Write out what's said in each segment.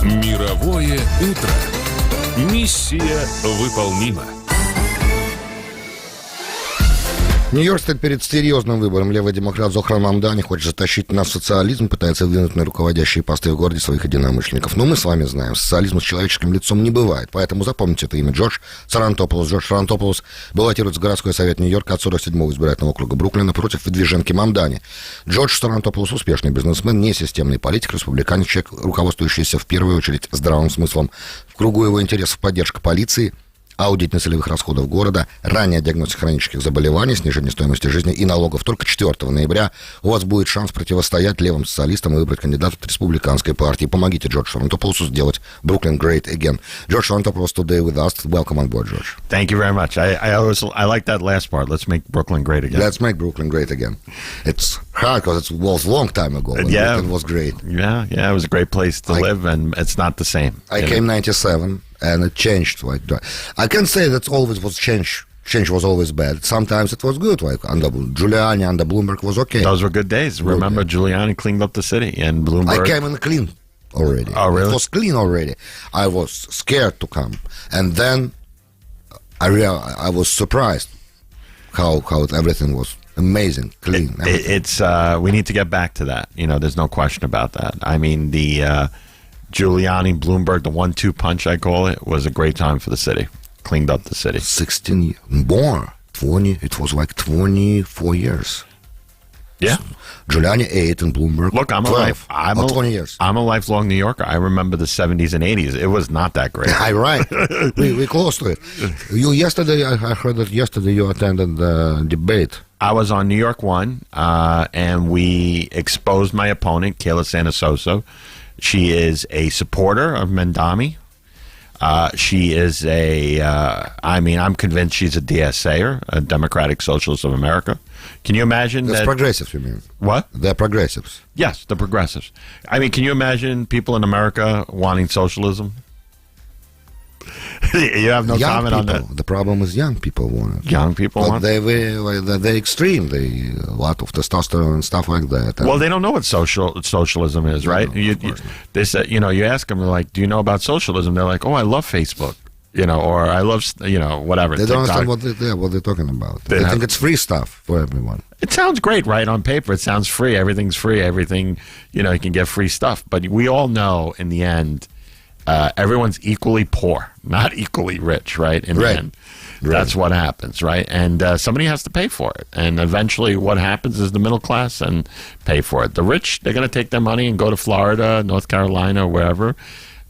Мировое утро. Миссия выполнима. Нью-Йорк стоит перед серьезным выбором. Левый демократ Зохран Мамдани хочет затащить нас в социализм, пытается выдвинуть на руководящие посты в городе своих единомышленников. Но мы с вами знаем, социализма с человеческим лицом не бывает. Поэтому запомните это имя. Джордж Сарантопoulos. Джордж Сарантопoulos баллотируется в городской совет Нью-Йорка от 47-го избирательного округа Бруклина против выдвиженки Мамдани. Джордж Сарантопoulos успешный бизнесмен, не системный политик, республиканец, человек, руководствующийся в первую очередь здравым смыслом. В кругу его интересов поддержка полиции, аудит нецелевых расходов города, ранняя диагностика хронических заболеваний, снижение стоимости жизни и налогов. Только 4 ноября у вас будет шанс противостоять левым социалистам и выбрать кандидата от республиканской партии. Помогите Джорджу Сарантопоулосу сделать Brooklyn great again. George Sarantopoulos today with us. Welcome on board, George. Thank you very much. I like that last part. Let's make Brooklyn great again. Let's make Brooklyn great again. It's hard because it was a long time ago when Brooklyn was great. Yeah, it was a great place to live, and it's not the same. I came 97. And it changed. Like, I can say that always was change. Change was always bad. Sometimes it was good. Like under Giuliani, under Bloomberg was okay. Those were good days. Remember, Giuliani cleaned up the city, and Bloomberg. I came in clean already. Oh, really? It was clean already. I was scared to come, and then I was surprised how everything was amazing, clean. It's we need to get back to that. There's no question about that. I mean, the Giuliani, Bloomberg, the 1-2 punch, I call it, was a great time for the city. Cleaned up the city. 16 years. More. 20. It was like 24 years. Yeah. Giuliani 8 and Bloomberg Look, 12. 20 years. I'm a lifelong New Yorker. I remember the 70s and 80s. It was not that great. Right. we close to it. I heard that yesterday you attended the debate. I was on New York 1, and we exposed my opponent, Kayla Santososo. She is a supporter of Mendami. She is I'm convinced she's a DSAer, a Democratic Socialist of America. Can you imagine That's that? Progressives, you mean? What? They're progressives. Yes, the progressives. I mean, can you imagine people in America wanting socialism? You have no young comment people. on that? The problem is young people want it. Young people want it? They're extreme. A lot of testosterone and stuff like that. Well, they don't know what socialism is, right? They said, you ask them, they're like, do you know about socialism? They're like, oh, I love Facebook, or I love, whatever. They don't TikTok. understand what they're talking about. They think it's free stuff for everyone. It sounds great, right? On paper, it sounds free. Everything's free. Everything, you can get free stuff. But we all know in the end, everyone's equally poor, not equally rich, right? In the end, that's what happens, right? And somebody has to pay for it. And eventually what happens is the middle class and pay for it. The rich, they're going to take their money and go to Florida, North Carolina, or wherever.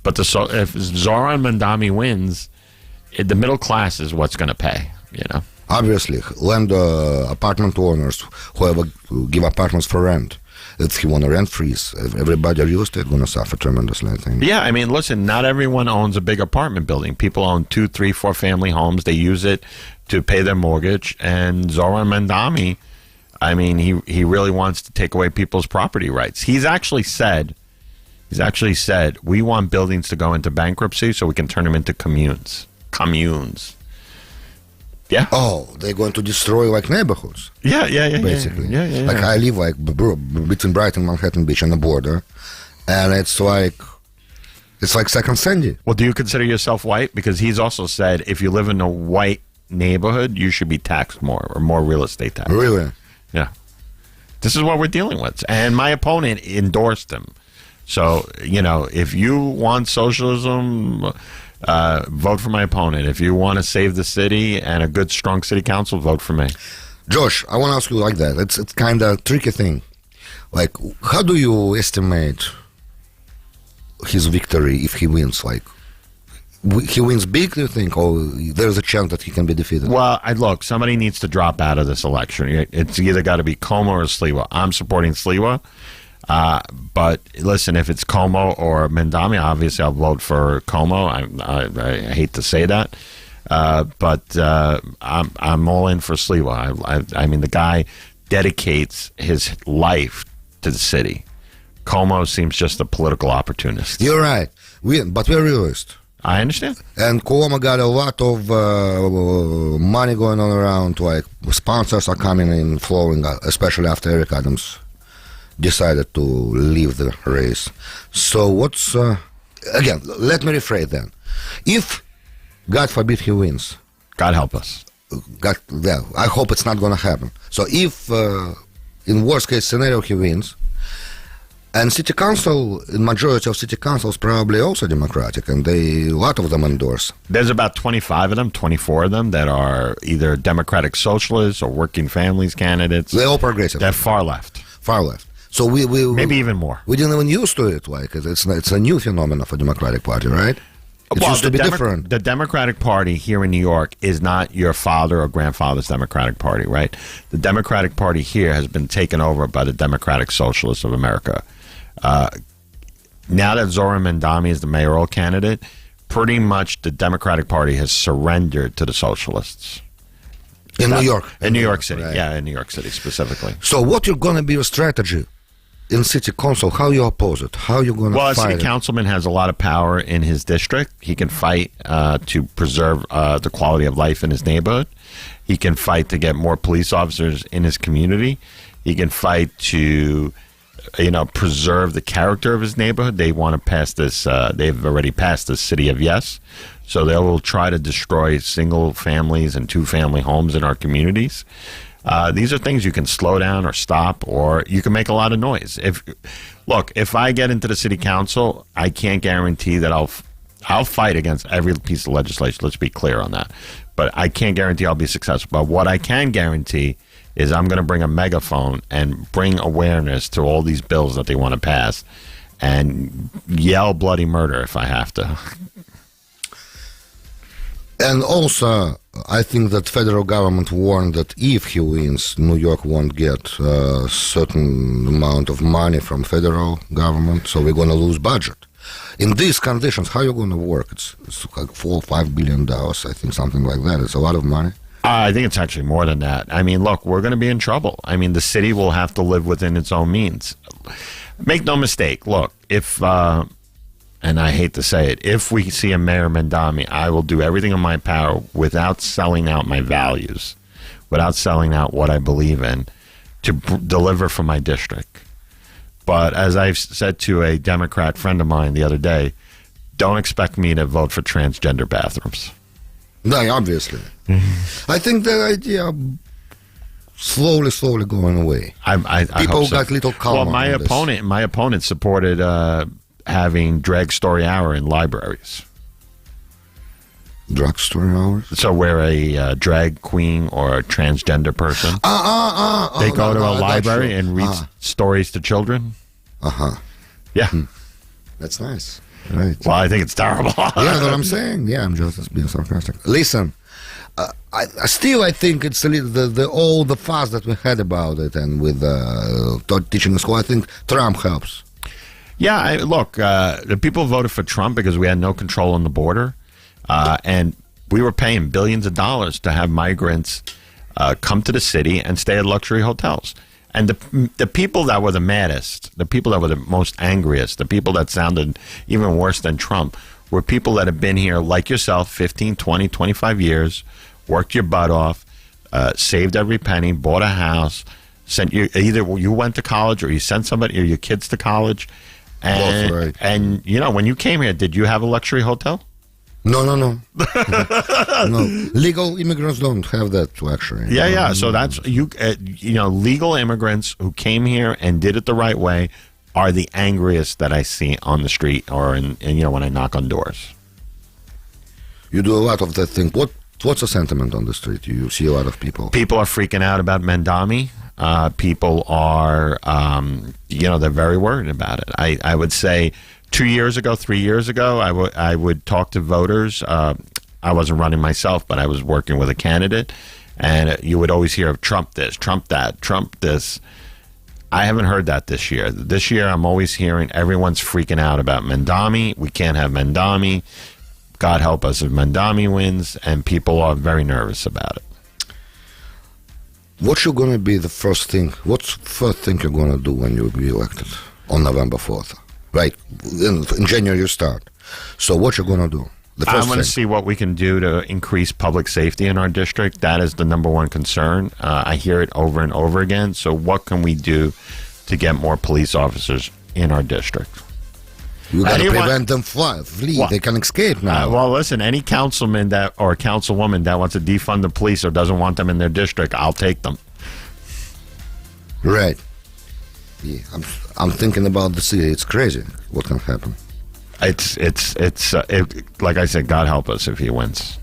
But if Zoran Mandami wins, the middle class is what's going to pay, Obviously, apartment owners, whoever give apartments for rent, if he want to rent freeze, everybody used to it, going to suffer tremendously, I think. Yeah, I mean, listen, not everyone owns a big apartment building. People own 2, 3, 4 family homes. They use it to pay their mortgage. And Zoran Mandami, I mean, he really wants to take away people's property rights. He's actually said, we want buildings to go into bankruptcy so we can turn them into communes. Yeah. Oh, they're going to destroy like neighborhoods. Yeah. Basically. Yeah. Like I live like between Brighton and Manhattan Beach on the border, and it's like Second Sandy. Well, do you consider yourself white? Because he's also said if you live in a white neighborhood, you should be taxed more or more real estate tax. Really? Yeah. This is what we're dealing with, and my opponent endorsed him. So if you want socialism. Vote for my opponent. If you want to save the city and a good, strong city council, vote for me. Josh, I want to ask you like that. It's kind of tricky thing. Like, how do you estimate his victory if he wins? Like, he wins big, do you think, or there's a chance that he can be defeated? Well, look, somebody needs to drop out of this election. It's either got to be Como or Sliwa. I'm supporting Sliwa. But listen, if it's Como or Mendami, obviously I'll vote for Como. I hate to say that, but I'm all in for Sliwa. I mean, the guy dedicates his life to the city. Como seems just a political opportunist. You're right, but we're realists. I understand. And Cuomo got a lot of money going on around. Like sponsors are coming in, flowing, especially after Eric Adams decided to leave the race. So what's again, let me rephrase then. If, God forbid, he wins, God help us. well, I hope it's not going to happen. So if, in worst case scenario, he wins, and city council, in majority of city councils, probably also Democratic, and a lot of them endorse. There's about 25 of them, 24 of them that are either Democratic Socialists or Working Families candidates. They're all progressive. They're far left. Far left. So we Maybe even more. We didn't even used to it. Like it's a new phenomenon for Democratic Party, right? It used to be different. The Democratic Party here in New York is not your father or grandfather's Democratic Party, right? The Democratic Party here has been taken over by the Democratic Socialists of America. Now that Zoran Mandami is the mayoral candidate, pretty much the Democratic Party has surrendered to the socialists. In New York. In New York City. Right. Yeah, in New York City specifically. So what you're going to be your strategy in city council? How you oppose it? How you going to Well, a fight city it? councilman has a lot of power in his district. He can fight to preserve the quality of life in his neighborhood. He can fight to get more police officers in his community. He can fight to, preserve the character of his neighborhood. They want to pass this. They've already passed the City of Yes. So they will try to destroy single families and two-family homes in our communities. These are things you can slow down or stop, or you can make a lot of noise. If I get into the city council, I can't guarantee that I'll fight against every piece of legislation. Let's be clear on that. But I can't guarantee I'll be successful. But what I can guarantee is I'm going to bring a megaphone and bring awareness to all these bills that they want to pass and yell bloody murder if I have to. And also, I think that federal government warned that if he wins, New York won't get a certain amount of money from federal government, so we're going to lose budget. In these conditions, how are you going to work? It's like $4 or $5 billion, I think, something like that. It's a lot of money. I think it's actually more than that. I mean, look, we're going to be in trouble. I mean, the city will have to live within its own means. Make no mistake. Look, if, and I hate to say it, if we see a Mayor Mandami, I will do everything in my power without selling out my values, without selling out what I believe in, to deliver for my district. But as I've said to a Democrat friend of mine the other day, don't expect me to vote for transgender bathrooms. No, obviously. I think the idea slowly going away. I People hope so. got little calmer. Well, my opponent supported having drag story hour in libraries. Drugstore hours? So where a drag queen or a transgender person, they go to a library and read stories to children. Yeah. That's nice. Right. Well, I think it's terrible. Yeah, that's what I'm saying. Yeah, I'm just being sarcastic. Listen, I think it's a little, all the fuss that we had about it and with teaching in school, I think Trump helps. Yeah, look, the people voted for Trump because we had no control on the border. And we were paying billions of dollars to have migrants come to the city and stay at luxury hotels. And the people that were the maddest, the people that were the most angriest, the people that sounded even worse than Trump were people that have been here like yourself 15, 20, 25 years, worked your butt off, saved every penny, bought a house, sent you, either you went to college or you sent somebody or your kids to college. And, both, right. And when you came here, did you have a luxury hotel? No. No. Legal immigrants don't have that luxury. Yeah. So that's legal immigrants who came here and did it the right way are the angriest that I see on the street or in when I knock on doors. You do a lot of that thing. What's the sentiment on the street? You see a lot of people. People are freaking out about Mandami. People are, they're very worried about it. I would say 2 years ago, 3 years ago, I would talk to voters. I wasn't running myself, but I was working with a candidate, and you would always hear of Trump this, Trump that, Trump this. I haven't heard that this year. This year, I'm always hearing everyone's freaking out about Mandami. We can't have Mandami. God help us if Mandami wins, and people are very nervous about it. What's going to be the first thing? What's the first thing you're going to do when you be elected on November 4th? Right, in January you start. So what you're going to do? I'm going to see what we can do to increase public safety in our district. That is the number one concern. I hear it over and over again. So what can we do to get more police officers in our district? We got to Anyone- prevent them flee. Well, They can escape now. Well, listen, any councilman that or councilwoman that wants to defund the police or doesn't want them in their district, I'll take them. Right. Yeah, I'm thinking about the city. It's crazy what can happen. Like I said, God help us if he wins.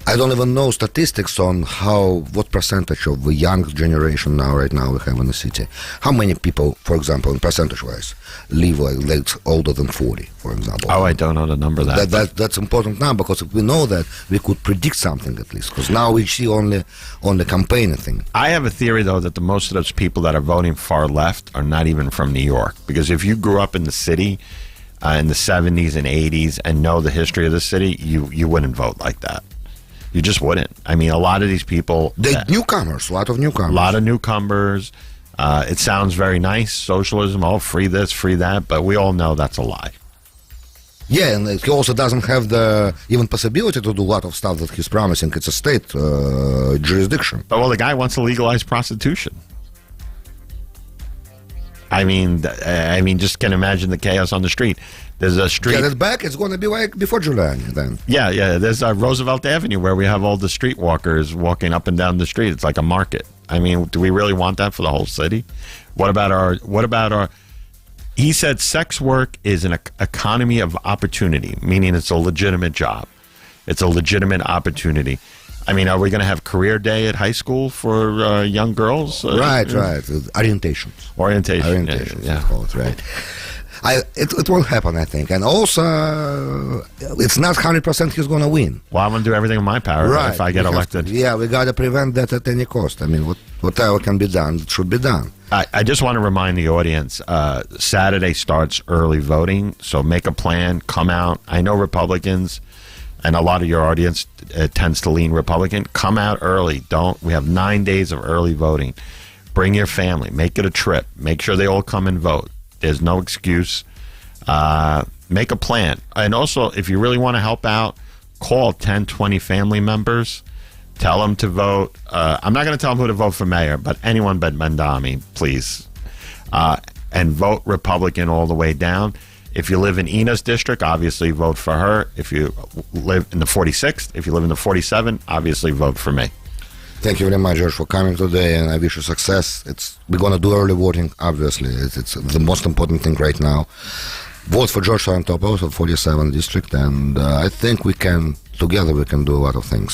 I don't even know statistics on what percentage of the young generation right now we have in the city. How many people, for example, in percentage-wise, live like older than 40, for example? Oh, I don't know the number of that. That's important now, because if we know that, we could predict something at least. Because now we see only on the campaign thing. I have a theory, though, that most of those people that are voting far left are not even from New York. Because if you grew up in the city in the 70s and 80s and know the history of the city, you wouldn't vote like that. You just wouldn't. I mean, a lot of these people... Newcomers, a lot of newcomers. A lot of newcomers. It sounds very nice, socialism, free this, free that, but we all know that's a lie. Yeah, and he also doesn't have the even possibility to do a lot of stuff that he's promising. It's a state jurisdiction. But, well, the guy wants to legalize prostitution. I mean, just can imagine the chaos on the street. There's a street. Get it back. It's going to be like before Giuliani then. Yeah. There's Roosevelt Avenue where we have all the streetwalkers walking up and down the street. It's like a market. I mean, do we really want that for the whole city? What about our? He said sex work is an economy of opportunity, meaning it's a legitimate job. It's a legitimate opportunity. I mean, are we going to have career day at high school for young girls? Right. Orientations. Yeah. Call it, right. It will happen, I think. And also, it's not 100% he's going to win. Well, I'm going to do everything in my power if I get elected. We got to prevent that at any cost. I mean, whatever can be done, it should be done. I just want to remind the audience, Saturday starts early voting, so make a plan, come out. I know Republicans, and a lot of your audience tends to lean Republican. Come out early. We have 9 days of early voting. Bring your family. Make it a trip. Make sure they all come and vote. There's no excuse. Make a plan. And also, if you really want to help out, call 10, 20 family members. Tell them to vote. I'm not going to tell them who to vote for mayor, but anyone but Mandami, please. And vote Republican all the way down. If you live in Ina's district, obviously vote for her. If you live in the 46th, if you live in the 47, obviously vote for me. Thank you very much, George, for coming today, and I wish you success. We're going to do early voting, obviously. It's the most important thing right now. Vote for George Sarantopoulos of 47th district, and I think together we can do a lot of things.